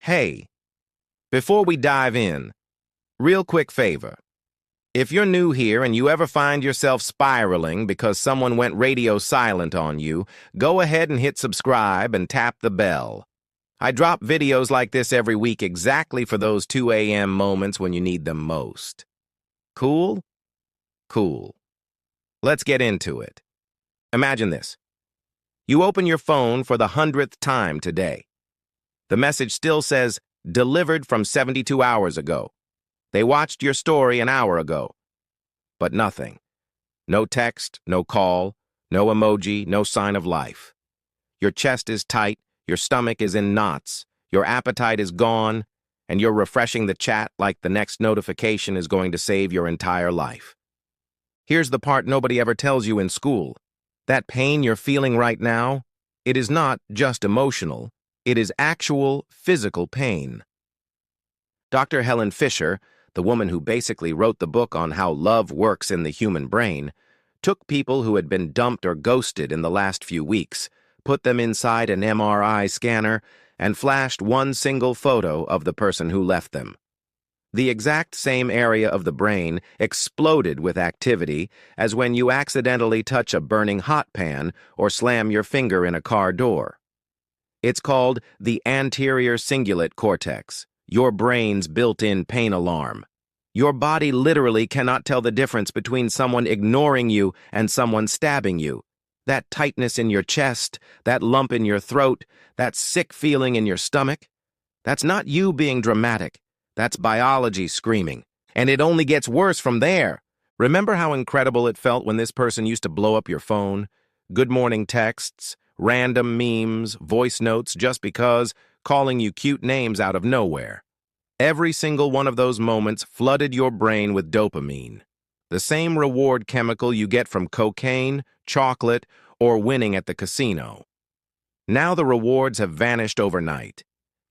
Hey, before we dive in, real quick favor. If you're new here and you ever find yourself spiraling because someone went radio silent on you, go ahead and hit subscribe and tap the bell. I drop videos like this every week exactly for those 2 a.m. moments when you need them most. Cool? Cool. Let's get into it. Imagine this. You open your phone for the 100th time today. The message still says, delivered from 72 hours ago. They watched your story an hour ago. But nothing. No text, no call, no emoji, no sign of life. Your chest is tight, your stomach is in knots, your appetite is gone, and you're refreshing the chat like the next notification is going to save your entire life. Here's the part nobody ever tells you in school. That pain you're feeling right now, it is not just emotional, it is actual physical pain. Dr. Helen Fisher, the woman who basically wrote the book on how love works in the human brain, took people who had been dumped or ghosted in the last few weeks, put them inside an MRI scanner, and flashed one single photo of the person who left them. The exact same area of the brain exploded with activity as when you accidentally touch a burning hot pan or slam your finger in a car door. It's called the anterior cingulate cortex, your brain's built-in pain alarm. Your body literally cannot tell the difference between someone ignoring you and someone stabbing you. That tightness in your chest, that lump in your throat, that sick feeling in your stomach, that's not you being dramatic. That's biology screaming. And it only gets worse from there. Remember how incredible it felt when this person used to blow up your phone? Good morning texts, random memes, voice notes just because, calling you cute names out of nowhere. Every single one of those moments flooded your brain with dopamine, the same reward chemical you get from cocaine, chocolate, or winning at the casino. Now the rewards have vanished overnight.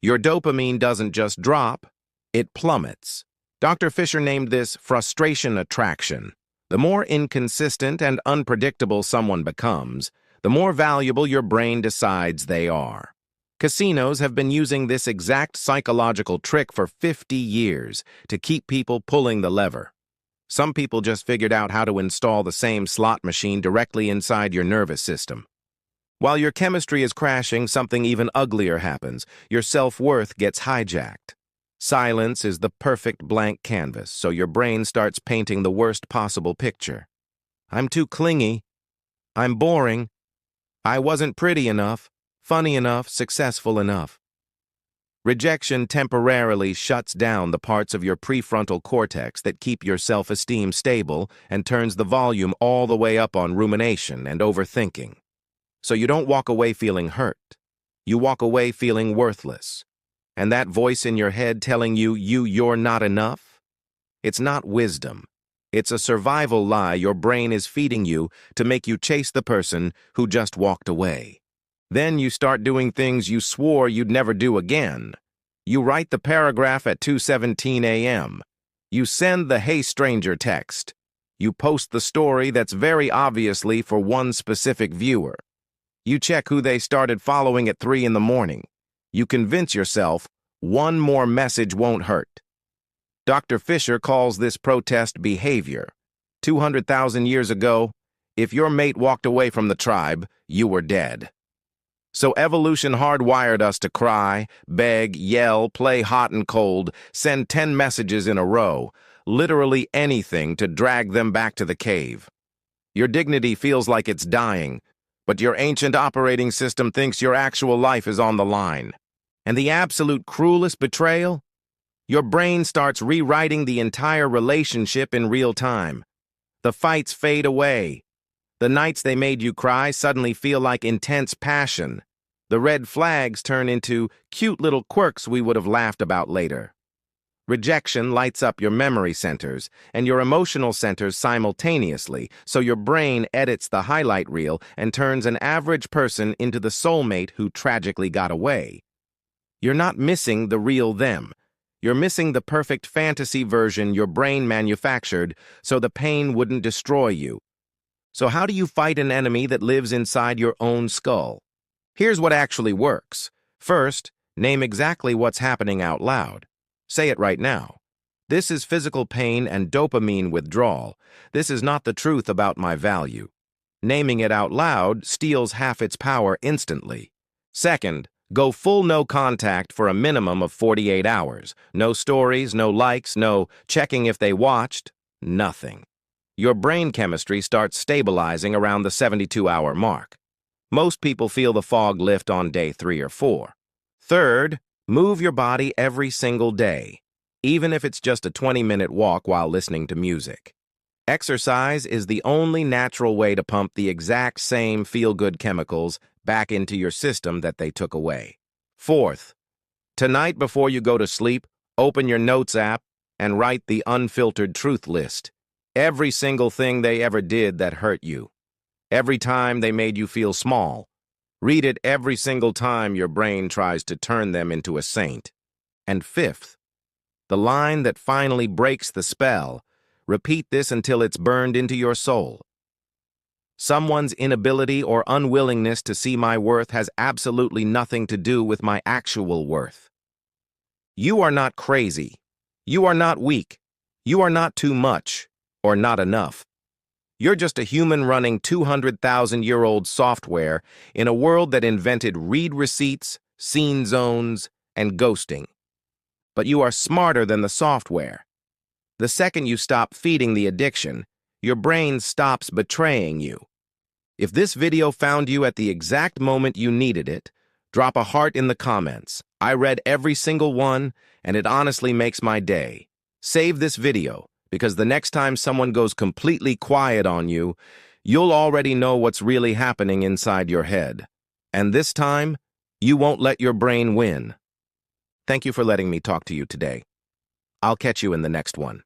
Your dopamine doesn't just drop, it plummets. Dr. Fisher named this frustration attraction. The more inconsistent and unpredictable someone becomes, the more valuable your brain decides they are. Casinos have been using this exact psychological trick for 50 years to keep people pulling the lever. Some people just figured out how to install the same slot machine directly inside your nervous system. While your chemistry is crashing, something even uglier happens. Your self-worth gets hijacked. Silence is the perfect blank canvas, so your brain starts painting the worst possible picture. I'm too clingy. I'm boring. I wasn't pretty enough, funny enough, successful enough. Rejection temporarily shuts down the parts of your prefrontal cortex that keep your self-esteem stable and turns the volume all the way up on rumination and overthinking. So you don't walk away feeling hurt. You walk away feeling worthless. And that voice in your head telling you're not enough? It's not wisdom. It's a survival lie your brain is feeding you to make you chase the person who just walked away. Then you start doing things you swore you'd never do again. You write the paragraph at 2:17 a.m. You send the "Hey stranger" text. You post the story that's very obviously for one specific viewer. You check who they started following at 3 in the morning. You convince yourself one more message won't hurt. Dr. Fisher calls this protest behavior. 200,000 years ago, if your mate walked away from the tribe, you were dead. So evolution hardwired us to cry, beg, yell, play hot and cold, send 10 messages in a row, literally anything to drag them back to the cave. Your dignity feels like it's dying, but your ancient operating system thinks your actual life is on the line. And the absolute cruelest betrayal? Your brain starts rewriting the entire relationship in real time. The fights fade away. The nights they made you cry suddenly feel like intense passion. The red flags turn into cute little quirks we would have laughed about later. Rejection lights up your memory centers and your emotional centers simultaneously, so your brain edits the highlight reel and turns an average person into the soulmate who tragically got away. You're not missing the real them. You're missing the perfect fantasy version your brain manufactured so the pain wouldn't destroy you. So how do you fight an enemy that lives inside your own skull? Here's what actually works. First, Name exactly what's happening out loud. Say it right now. This is physical pain and dopamine withdrawal. This is not the truth about my value. Naming it out loud steals half its power instantly. Second, go full no contact for a minimum of 48 hours. No stories, no likes, no checking if they watched, nothing. Your brain chemistry starts stabilizing around the 72-hour mark. Most people feel the fog lift on day 3 or 4. Third, move your body every single day, even if it's just a 20-minute walk while listening to music. Exercise is the only natural way to pump the exact same feel-good chemicals back into your system that they took away. Fourth, tonight before you go to sleep, open your notes app and write the unfiltered truth list. Every single thing they ever did that hurt you. Every time they made you feel small. Read it every single time your brain tries to turn them into a saint. And fifth, the line that finally breaks the spell. Repeat this until it's burned into your soul. Someone's inability or unwillingness to see my worth has absolutely nothing to do with my actual worth. You are not crazy. You are not weak. You are not too much or not enough. You're just a human running 200,000-year-old software in a world that invented read receipts, scene zones, and ghosting. But you are smarter than the software. The second you stop feeding the addiction, your brain stops betraying you. If this video found you at the exact moment you needed it, drop a heart in the comments. I read every single one, and it honestly makes my day. Save this video, because the next time someone goes completely quiet on you, you'll already know what's really happening inside your head. And this time, you won't let your brain win. Thank you for letting me talk to you today. I'll catch you in the next one.